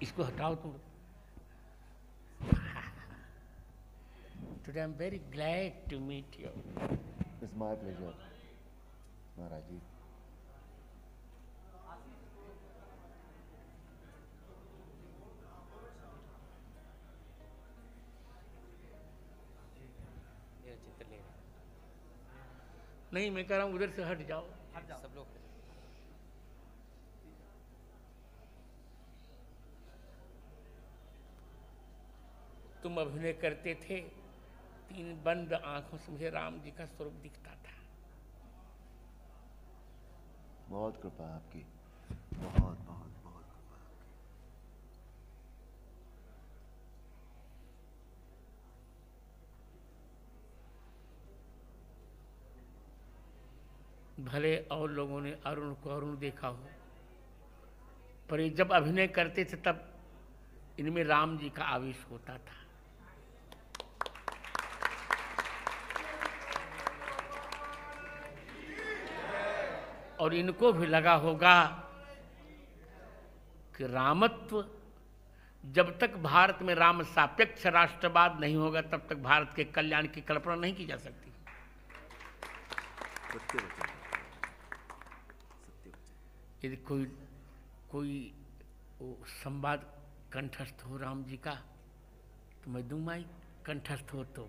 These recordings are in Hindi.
इसको हटाओ तुम। Today I'm very glad to meet you. It's my pleasure, महाराज जी। नहीं, मैं कह रहा हूँ उधर से हट जाओ। सब लोग तुम अभिनय करते थे, 3 बंद आंखों से मुझे राम जी का स्वरूप दिखता था। बहुत कृपा आपकी, बहुत बहुत बहुत कृपा आपकी। भले और लोगों ने अरुण को अरुण देखा हो, पर ये जब अभिनय करते थे तब इनमें राम जी का आवेश होता था। और इनको भी लगा होगा कि रामत्व, जब तक भारत में राम सापेक्ष राष्ट्रवाद नहीं होगा तब तक भारत के कल्याण की कल्पना नहीं की जा सकती। सत्य वचन, सत्य वचन। यदि कोई वो संवाद कंठस्थ हो राम जी का तो मैं दूंगा ही, कंठस्थ हो तो।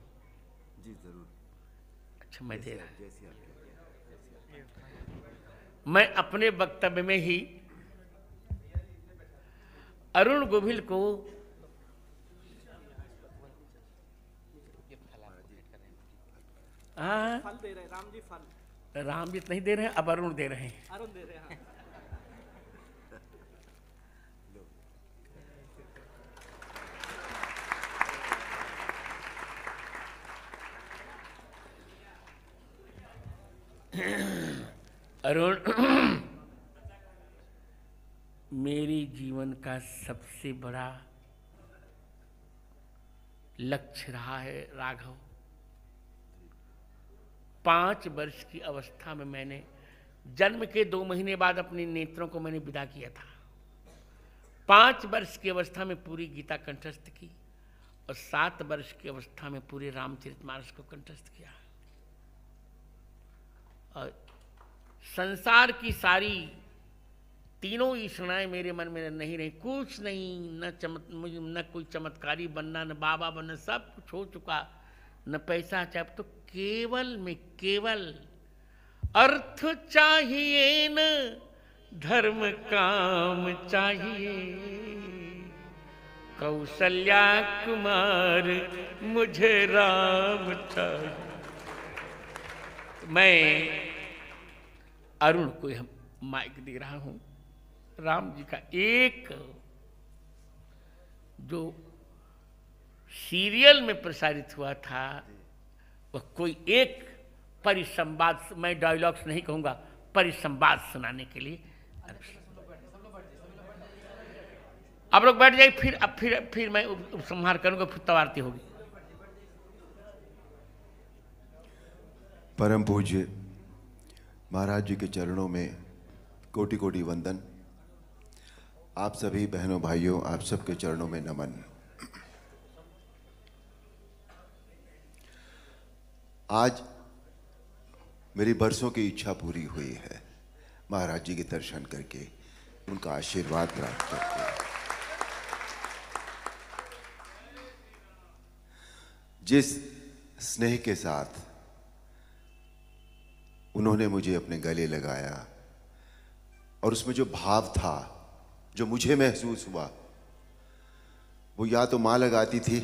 जी जरूर। अच्छा, मैं दे रहा। जैसी आप मैं अपने वक्तव्य में ही अरुण गोविल को फल दे रहे हैं, राम जी फल। राम जी नहीं दे रहे हैं, अब अरुण दे रहे हैं। अरुण दे रहे हैं। अरुण, मेरी जीवन का सबसे बड़ा लक्ष्य रहा है राघव। 5 वर्ष की अवस्था में मैंने जन्म के 2 महीने बाद अपने नेत्रों को मैंने विदा किया था। 5 वर्ष की अवस्था में पूरी गीता कंठस्थ की और 7 वर्ष की अवस्था में पूरे रामचरितमानस को कंठस्थ किया। और संसार की सारी तीनों ईषणाएं मेरे मन में नहीं रही। कुछ नहीं, न कोई चमत्कारी बनना, न बाबा बनना, सब कुछ हो चुका। न पैसा चाहिए, तो केवल में केवल अर्थ चाहिए, न धर्म काम चाहिए। कौशल्या कुमार मुझे राम चाहिए। मैं अरुण को हम माइक दे रहा हूं। राम जी का एक जो सीरियल में प्रसारित हुआ था, वह कोई एक परिसंवाद, मैं डायलॉग्स नहीं कहूंगा, परिसंवाद सुनाने के लिए। आप लोग बैठ जाइए, फिर मैं उपसंहार करूंगा, फिर तब आरती होगी। परम पूज्य महाराज जी के चरणों में कोटि कोटि वंदन। आप सभी बहनों भाइयों, आप सबके चरणों में नमन। आज मेरी बरसों की इच्छा पूरी हुई है, महाराज जी के दर्शन करके, उनका आशीर्वाद प्राप्त करके। जिस स्नेह के साथ उन्होंने मुझे अपने गले लगाया और उसमें जो भाव था, जो मुझे महसूस हुआ, वो या तो मां लगाती थी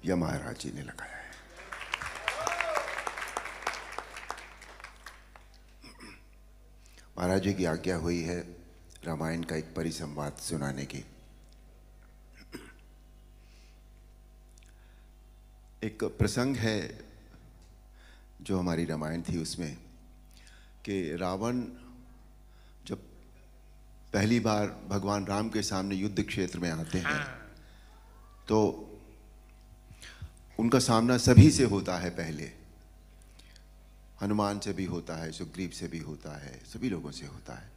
या महाराज जी ने लगाया है। महाराज जी की आज्ञा हुई है रामायण का एक परिसंवाद सुनाने की। एक प्रसंग है जो हमारी रामायण थी उसमें, कि रावण जब पहली बार भगवान राम के सामने युद्ध क्षेत्र में आते हैं, तो उनका सामना सभी से होता है। पहले हनुमान से भी होता है, सुग्रीव से भी होता है, सभी लोगों से होता है।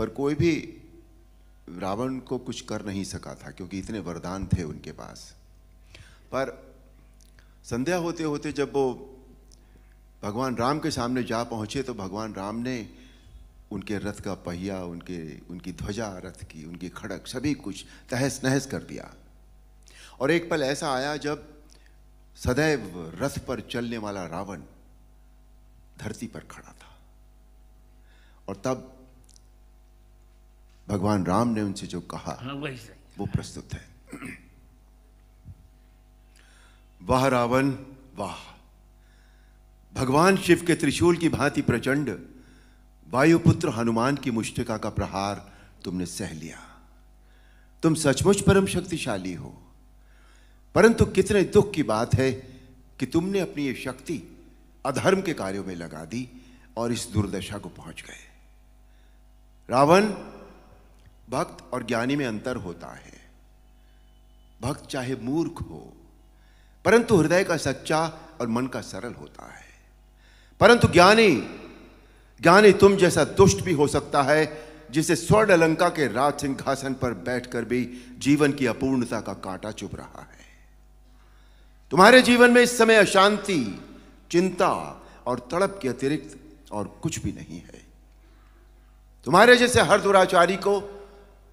पर कोई भी रावण को कुछ कर नहीं सका था, क्योंकि इतने वरदान थे उनके पास। पर संध्या होते होते जब वो भगवान राम के सामने जा पहुंचे तो भगवान राम ने उनके रथ का पहिया, उनकी ध्वजा रथ की, उनकी खड़क, सभी कुछ तहस नहस कर दिया। और एक पल ऐसा आया जब सदैव रथ पर चलने वाला रावण धरती पर खड़ा था, और तब भगवान राम ने उनसे जो कहा वो प्रस्तुत है। वाह रावण वाह, भगवान शिव के त्रिशूल की भांति प्रचंड वायुपुत्र हनुमान की मुष्टिका का प्रहार तुमने सह लिया। तुम सचमुच परम शक्तिशाली हो, परंतु कितने दुख की बात है कि तुमने अपनी ये शक्ति अधर्म के कार्यों में लगा दी और इस दुर्दशा को पहुंच गए। रावण, भक्त और ज्ञानी में अंतर होता है। भक्त चाहे मूर्ख हो, परंतु हृदय का सच्चा और मन का सरल होता है। परंतु ज्ञानी तुम जैसा दुष्ट भी हो सकता है, जिसे स्वर्ण अलंका के राज सिंहासन पर बैठकर भी जीवन की अपूर्णता का कांटा चुभ रहा है। तुम्हारे जीवन में इस समय अशांति, चिंता और तड़प के अतिरिक्त और कुछ भी नहीं है। तुम्हारे जैसे हर दुराचारी को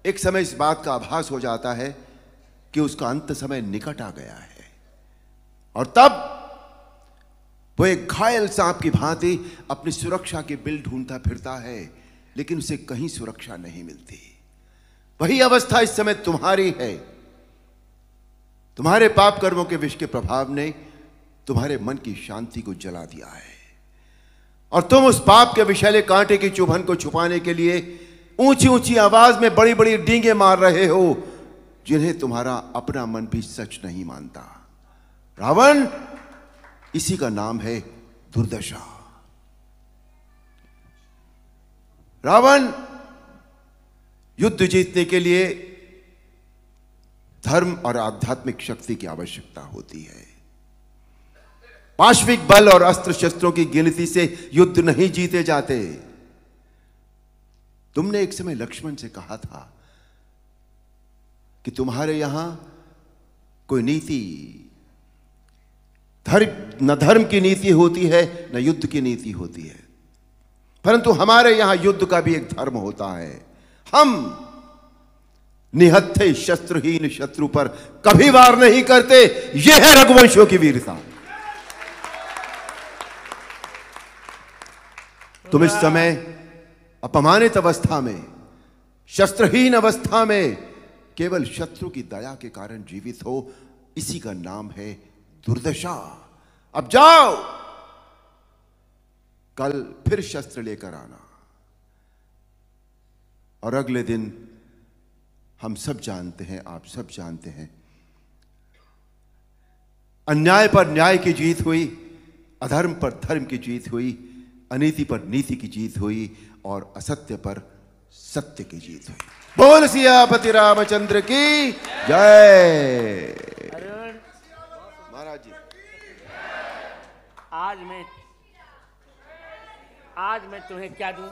एक समय इस बात का आभास हो जाता है कि उसका अंत समय निकट आ गया है, और तब वो एक घायल सांप की भांति अपनी सुरक्षा के बिल ढूंढता फिरता है, लेकिन उसे कहीं सुरक्षा नहीं मिलती। वही अवस्था इस समय तुम्हारी है। तुम्हारे पाप कर्मों के विष के प्रभाव ने तुम्हारे मन की शांति को जला दिया है, और तुम उस पाप के विषैले कांटे की चुभन को छुपाने के लिए ऊंची ऊंची आवाज में बड़ी बड़ी डींगे मार रहे हो, जिन्हें तुम्हारा अपना मन भी सच नहीं मानता। रावण, इसी का नाम है दुर्दशा। रावण, युद्ध जीतने के लिए धर्म और आध्यात्मिक शक्ति की आवश्यकता होती है। पाश्विक बल और अस्त्र शस्त्रों की गिनती से युद्ध नहीं जीते जाते। तुमने एक समय लक्ष्मण से कहा था कि तुम्हारे यहां कोई नीति, न धर्म की नीति होती है, न युद्ध की नीति होती है, परंतु हमारे यहां युद्ध का भी एक धर्म होता है। हम निहत्थे शस्त्रहीन शत्रु पर कभी वार नहीं करते। यह है रघुवंशों की वीरता। तुम इस समय अपमानित अवस्था में, शस्त्रहीन अवस्था में केवल शत्रु की दया के कारण जीवित हो। इसी का नाम है दुर्दशा। अब जाओ, कल फिर शस्त्र लेकर आना, और अगले दिन हम सब जानते हैं, आप सब जानते हैं, अन्याय पर न्याय की जीत हुई, अधर्म पर धर्म की जीत हुई, अनीति पर नीति की जीत हुई, और असत्य पर सत्य की जीत हुई। बोल सियापति रामचंद्र की जय। महाराज जी, आज मैं तुम्हें क्या दूं?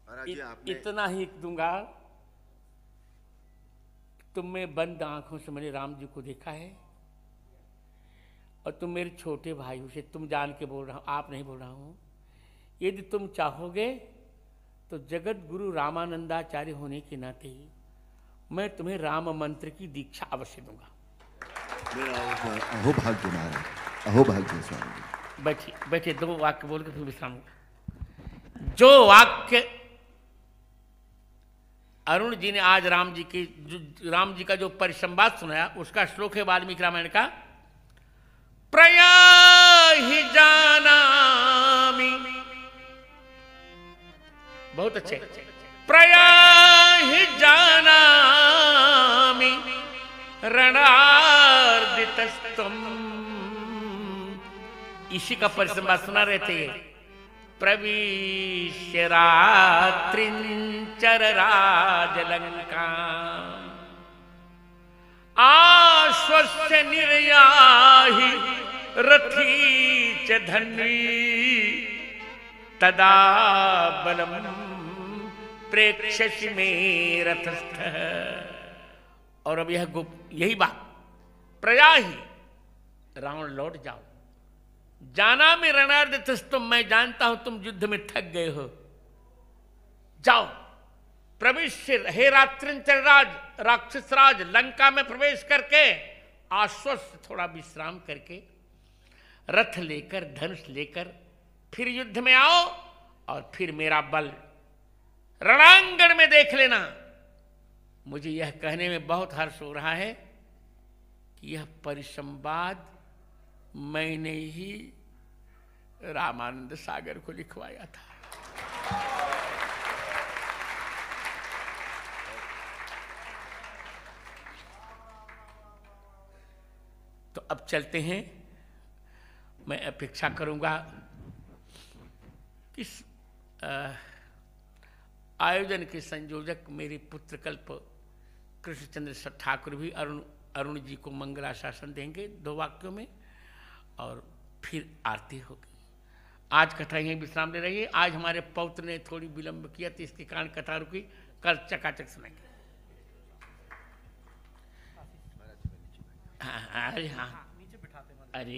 महाराज जी, आपने इतना ही दूंगा। तुमने बंद आंखों से मैंने राम जी को देखा है, और तुम मेरे छोटे भाई से, तुम जान के बोल रहा हूं, आप नहीं बोल रहा हूं। यदि तुम चाहोगे तो जगत गुरु रामानंदाचार्य होने के नाते मैं तुम्हें राम मंत्र की दीक्षा अवश्य दूंगा। अहो भाग्य महाराज, अहो भाग्य स्वामी जी। बैठिए बैठिए, 2 वाक्य बोल के फिर विश्राम होगा। जो वाक्य अरुण जी ने आज राम जी का जो परिसंवाद सुनाया, उसका श्लोक है वाल्मीकि रामायण का। प्रयाहि जानामि, बहुत अच्छे। प्रयाहि जानामि रणार्दितस्तम, इसी का परिसंवाद सुना रहे थे। प्रविश्य रात्रिंचर राजलंका, आश्वस्य निर्याहि रथी च धन्वी, तदा बलम प्रेक्षसि में रथस्थ। और अब यही बात प्रजा ही, रावण लौट जाओ, जाना में रणार्थ, मैं जानता हूं तुम युद्ध में थक गए हो, जाओ प्रवेश, हे रात्रिंचर राज, राक्षस राज, लंका में प्रवेश करके आश्वस्त थोड़ा विश्राम करके रथ लेकर धनुष लेकर फिर युद्ध में आओ और फिर मेरा बल रणांगण में देख लेना। मुझे यह कहने में बहुत हर्ष हो रहा है कि यह परिसंवाद मैंने ही रामानंद सागर को लिखवाया था। तो अब चलते हैं। मैं अपेक्षा करूंगा कि आयोजन के संयोजक मेरे पुत्रकल्प कृष्णचंद्र ठाकुर भी अरुण जी को मंगलाशासन देंगे 2 वाक्यों में, और फिर आरती होगी। आज कथा यहीं विश्राम ले रही है। आज हमारे पौत्र ने थोड़ी विलंब किया तो इसके कारण कथा रुकी, कल चकाचक सुनाएंगे। अरे हाँ, नीचे बिठाते हैं। अरे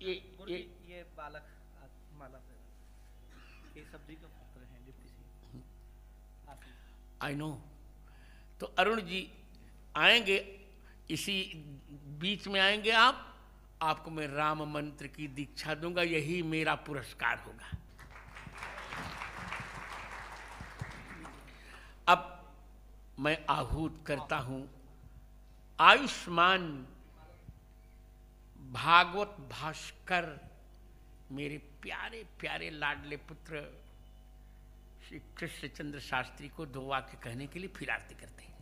ये बालक माला ये सब्जी का पुत्र है डिप्टी सिंह। I know. तो अरुण जी आएंगे, इसी बीच में आएंगे आप, आपको मैं राम मंत्र की दीक्षा दूंगा, यही मेरा पुरस्कार होगा। अब मैं आहूत करता हूं आयुष्मान भागवत भास्कर, मेरे प्यारे प्यारे लाडले पुत्र श्री कृष्णचंद्र शास्त्री को 2 वाक्य कहने के लिए फिर आरती करते हैं।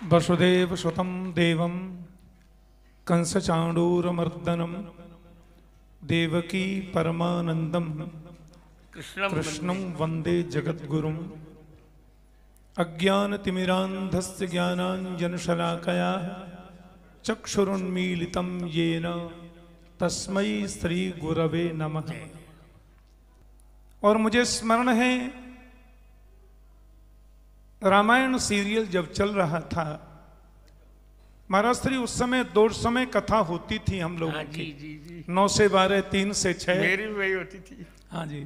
वसुदेव सुतं देवं कंसचाणूरमर्दनं देवकी परमानंदं कृष्णं वंदे जगद्गुरुं। अज्ञानतिमिरान्धस्य ज्ञानाञ्जनशलाकया चक्षुरुन्मीलितं येन तस्मै श्रीगुरवे नमः। और मुझे स्मरण है रामायण सीरियल जब चल रहा था महाराज श्री, उस समय 2 समय कथा होती थी हम लोगों की। जी 9 से 12, 3 से 6। मेरी भी वही होती थी। हाँ जी।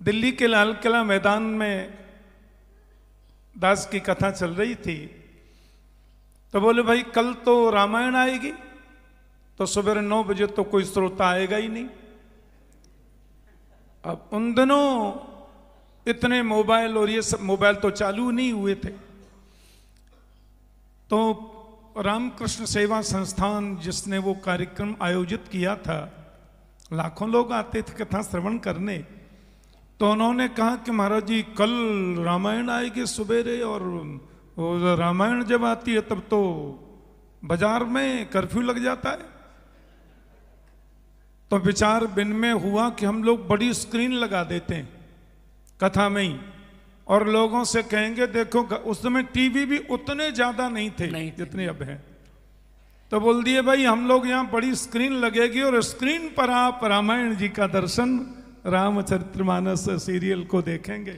दिल्ली के लाल किला मैदान में दास की कथा चल रही थी, तो बोले भाई कल तो रामायण आएगी, तो सुबह 9 बजे तो कोई श्रोता आएगा ही नहीं। अब उन दिनों इतने मोबाइल और ये सब, मोबाइल तो चालू नहीं हुए थे, तो रामकृष्ण सेवा संस्थान जिसने वो कार्यक्रम आयोजित किया था, लाखों लोग आते थे कथा श्रवण करने, तो उन्होंने कहा कि महाराज जी कल रामायण आएगी सुबेरे, और रामायण जब आती है तब तो बाजार में कर्फ्यू लग जाता है। तो विचार विनिमय हुआ कि हम लोग बड़ी स्क्रीन लगा देते हैं कथा में ही, और लोगों से कहेंगे देखो, उस समय टीवी भी उतने ज्यादा नहीं थे जितने अब हैं, तो बोल दिए भाई हम लोग यहाँ बड़ी स्क्रीन लगेगी और स्क्रीन पर आप रामायण जी का दर्शन, रामचरितमानस सीरियल को देखेंगे।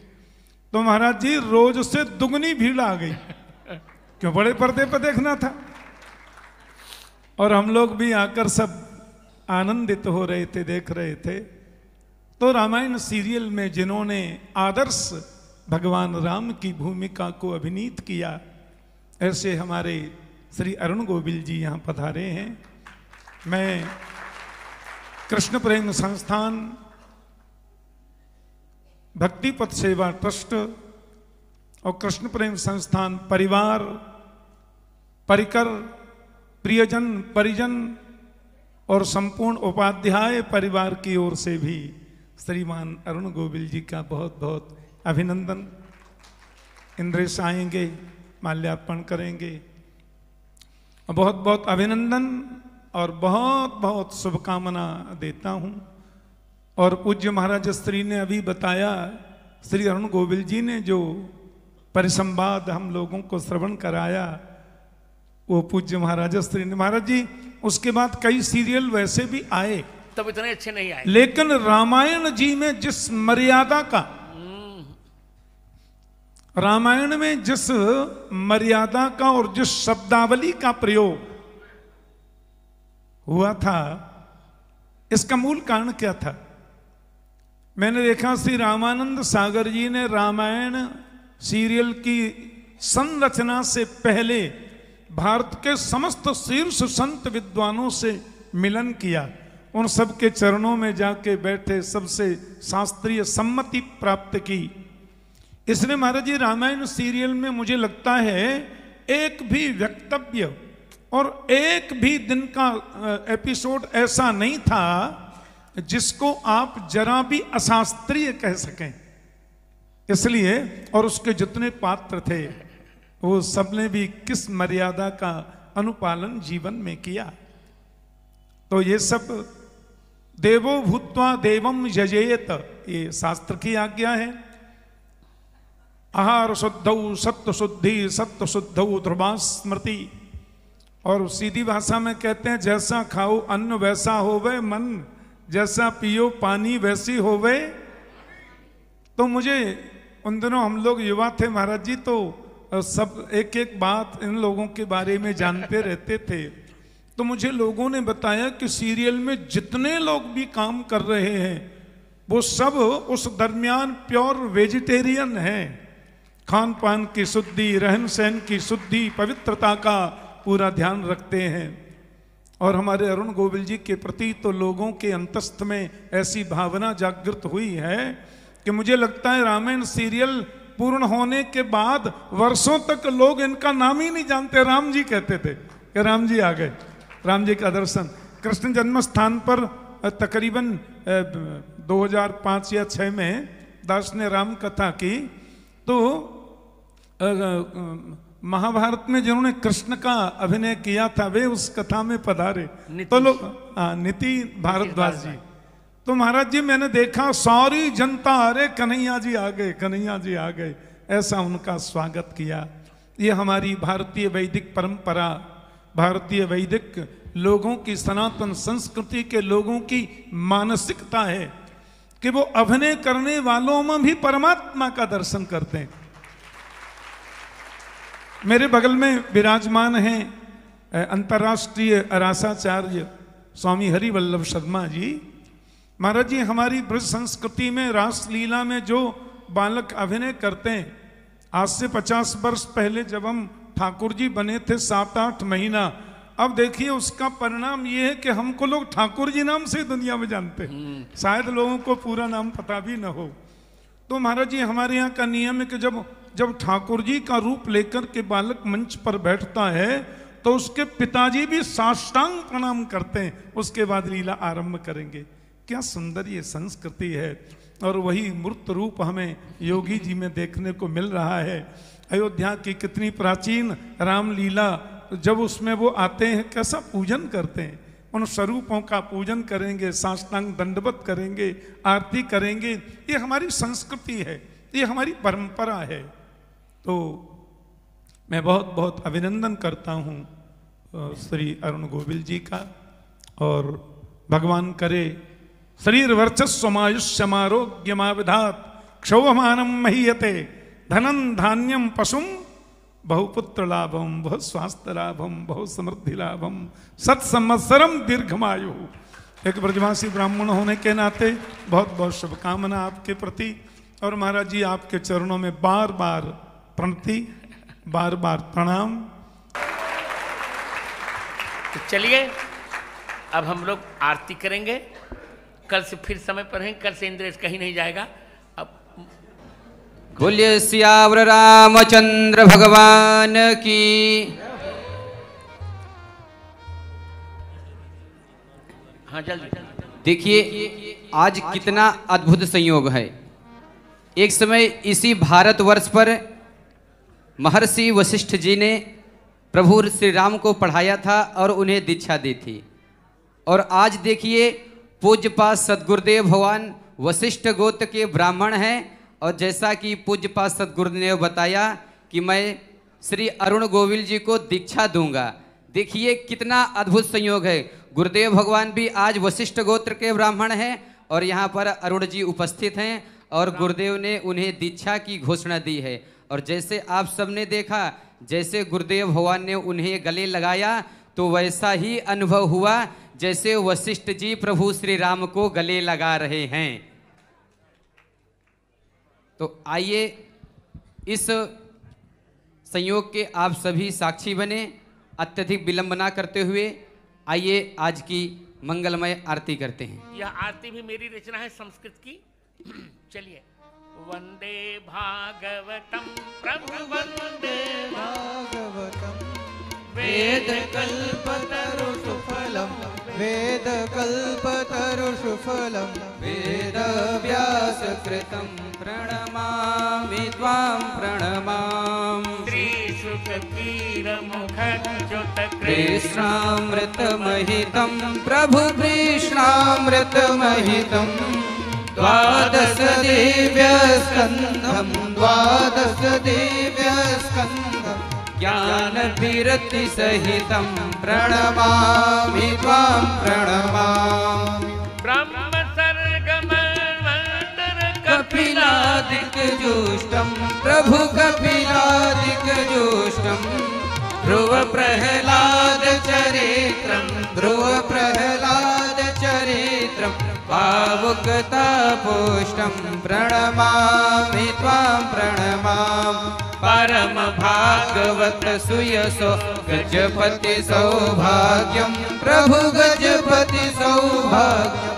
तो महाराज जी रोज से दुगनी भीड़ आ गई, क्यों बड़े पर्दे पर देखना था, और हम लोग भी आकर सब आनंदित हो रहे थे, देख रहे थे। तो रामायण सीरियल में जिन्होंने आदर्श भगवान राम की भूमिका को अभिनीत किया, ऐसे हमारे श्री अरुण गोविल जी यहाँ पधारे हैं। मैं कृष्ण प्रेम संस्थान, भक्ति पथ सेवा ट्रस्ट और कृष्ण प्रेम संस्थान परिवार, परिकर, प्रियजन, परिजन और संपूर्ण उपाध्याय परिवार की ओर से भी श्रीमान अरुण गोविल जी का बहुत बहुत अभिनंदन। इंद्रेश आएंगे, माल्यार्पण करेंगे। बहुत बहुत अभिनंदन और बहुत बहुत शुभकामना देता हूँ। और पूज्य महाराज श्री ने अभी बताया, श्री अरुण गोविल जी ने जो परिसंवाद हम लोगों को श्रवण कराया, वो पूज्य महाराज श्री ने। महाराज जी उसके बाद कई सीरियल वैसे भी आए, तब इतने अच्छे नहीं आए, लेकिन रामायण जी में जिस मर्यादा का, रामायण में जिस मर्यादा का और जिस शब्दावली का प्रयोग हुआ था, इसका मूल कारण क्या था? मैंने देखा श्री रामानंद सागर जी ने रामायण सीरियल की संरचना से पहले भारत के समस्त शीर्ष संत विद्वानों से मिलन किया, उन सबके चरणों में जाके बैठे, सबसे शास्त्रीय सम्मति प्राप्त की। इसलिए महाराज जी रामायण सीरियल में मुझे लगता है एक भी वक्तव्य और एक भी दिन का एपिसोड ऐसा नहीं था जिसको आप जरा भी अशास्त्रीय कह सकें। इसलिए, और उसके जितने पात्र थे वो सबने भी किस मर्यादा का अनुपालन जीवन में किया। तो ये सब देवो भूत्वा देवम यजेत, ये शास्त्र की आज्ञा है। आहार शुद्धौ सत्व शुद्धि सत्व शुद्धौ ध्रुवा स्मृति, और सीधी भाषा में कहते हैं जैसा खाओ अन्न वैसा होवे मन, जैसा पियो पानी वैसी होवे। तो मुझे उन दिनों हम लोग युवा थे महाराज जी, तो सब एक एक बात इन लोगों के बारे में जानते रहते थे। तो मुझे लोगों ने बताया कि सीरियल में जितने लोग भी काम कर रहे हैं वो सब उस दरमियान प्योर वेजिटेरियन हैं, खान पान की शुद्धि, रहन सहन की शुद्धि, पवित्रता का पूरा ध्यान रखते हैं। और हमारे अरुण गोविल जी के प्रति तो लोगों के अंतस्थ में ऐसी भावना जागृत हुई है कि मुझे लगता है रामायण सीरियल पूर्ण होने के बाद वर्षों तक लोग इनका नाम ही नहीं जानते। राम जी कहते थे कि राम जी आ गए, राम जी का दर्शन। कृष्ण जन्म स्थान पर तकरीबन 2005 या 6 में दास ने राम कथा की, तो महाभारत में जिन्होंने कृष्ण का अभिनय किया था वे उस कथा में पधारे, तो लोग नीति भारद्वाज जी। तो महाराज जी मैंने देखा सारी जनता अरे कन्हैया जी आ गए, कन्हैया जी आ गए, ऐसा उनका स्वागत किया। ये हमारी भारतीय वैदिक परंपरा, भारतीय वैदिक लोगों की, सनातन संस्कृति के लोगों की मानसिकता है कि वो अभिनय करने वालों में भी परमात्मा का दर्शन करते हैं। मेरे बगल में विराजमान हैं अंतर्राष्ट्रीय रासाचार्य स्वामी हरिवल्लभ शर्मा जी। महाराज जी हमारी ब्रज संस्कृति में रासलीला में जो बालक अभिनय करते हैं, आज से 50 वर्ष पहले जब हम ठाकुर जी बने थे 7-8 महीना, अब देखिए उसका परिणाम ये है कि हमको लोग ठाकुर जी नाम से दुनिया में जानते हैं, शायद लोगों को पूरा नाम पता भी न हो। तो महाराज जी हमारे यहाँ का नियम है कि जब ठाकुर जी का रूप लेकर के बालक मंच पर बैठता है तो उसके पिताजी भी साष्टांग प्रणाम करते हैं, उसके बाद लीला आरंभ करेंगे। क्या सुंदर ये संस्कृति है, और वही मूर्त रूप हमें योगी जी में देखने को मिल रहा है। अयोध्या की कितनी प्राचीन रामलीला, जब उसमें वो आते हैं कैसा पूजन करते हैं, उन स्वरूपों का पूजन करेंगे, साष्टांग दंडवत करेंगे, आरती करेंगे। ये हमारी संस्कृति है, ये हमारी परंपरा है। तो मैं बहुत बहुत अभिनंदन करता हूँ श्री अरुण गोविल जी का, और भगवान करे शरीर वर्चस्वमायुष्यमारोग्यमाविधात क्षौभमानम महीयते धनम धान्यम पशुम बहुपुत्र लाभम बहुत स्वास्थ्य लाभम बहुत समृद्धि लाभम सत्संवत्सरम दीर्घमायु। एक ब्रजवासी ब्राह्मण होने के नाते बहुत बहुत शुभकामना आपके प्रति, और महाराज जी आपके चरणों में बार बार प्रणति, बार बार प्रणाम। तो चलिए अब हम लोग आरती करेंगे, कल से फिर समय पर हैं, कल से इंद्रेश कहीं नहीं जाएगा। अब बोलिए सियावर रामचंद्र भगवान की। हाँ जल्दी। देखिए आज कितना अद्भुत संयोग है। एक समय इसी भारतवर्ष पर महर्षि वशिष्ठ जी ने प्रभु श्री राम को पढ़ाया था और उन्हें दीक्षा दी थी, और आज देखिए पूज्यपाद सद्गुरुदेव भगवान वशिष्ठ गोत्र के ब्राह्मण हैं और जैसा कि पूज्यपाद सद्गुरुदेव ने बताया कि मैं श्री अरुण गोविल जी को दीक्षा दूंगा। देखिए कितना अद्भुत संयोग है। गुरुदेव भगवान भी आज वशिष्ठ गोत्र के ब्राह्मण हैं और यहाँ पर अरुण जी उपस्थित हैं और गुरुदेव ने उन्हें दीक्षा की घोषणा दी है। और जैसे आप सबने देखा, जैसे गुरुदेव भगवान ने उन्हें गले लगाया तो वैसा ही अनुभव हुआ जैसे वशिष्ठ जी प्रभु श्री राम को गले लगा रहे हैं। तो आइए इस संयोग के आप सभी साक्षी बने। अत्यधिक विलंब ना करते हुए आइए आज की मंगलमय आरती करते हैं। यह आरती भी मेरी रचना है संस्कृत की। चलिए। वंदे भागवतम प्रभु वंदे भागवतम वेद कल्पतरु सुफलम वेद कल्पतरु सुफलम वेद व्यास कृतं प्रणमामि त्वां प्रणमामि श्री शुकवीर मुखज्योत कृष्णामृतमहितं प्रभु कृष्णामृतमहितं द्वादश दिव्यस्कन्धं द्वादश दिव्यस्कन्धं ज्ञानविरति सहितं प्रणमामि त्वां प्रणमामि ब्रह्म सर्गमन्वन्तर कपिलादिक जुष्टं प्रभु कपिलादिक जुष्टं ध्रुव प्रहलाद चरित्रं ध्रुव प्रहलाद चरित्रं भावुकतापुष्टं प्रणमामि त्वां प्रणमामि परम भागवत सुयसो गजपति सौभाग्यं प्रभु गजपति सौभाग्यं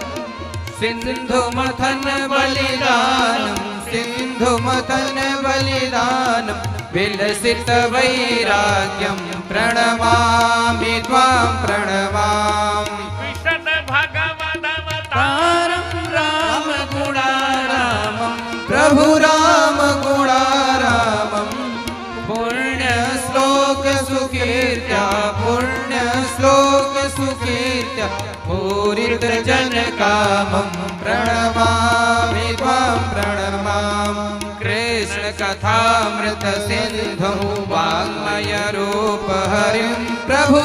सिंधु मथन बलिदानं सिंधु मथन बलिदानं विलसित वैराग्यं प्रणमामि त्वां प्रणमामि विशद भगवदवतारं राम गुणारामं प्रभु राम गुणारामं पुण्य श्लोक सुकीर्त्या पुण्य श्लोक सुकीर्त्या पूरित जन कामं प्रणमामि त्वां प्रणमामि कृष्ण कथामृत सिंधु वाङ्मय रूप हरिं प्रभु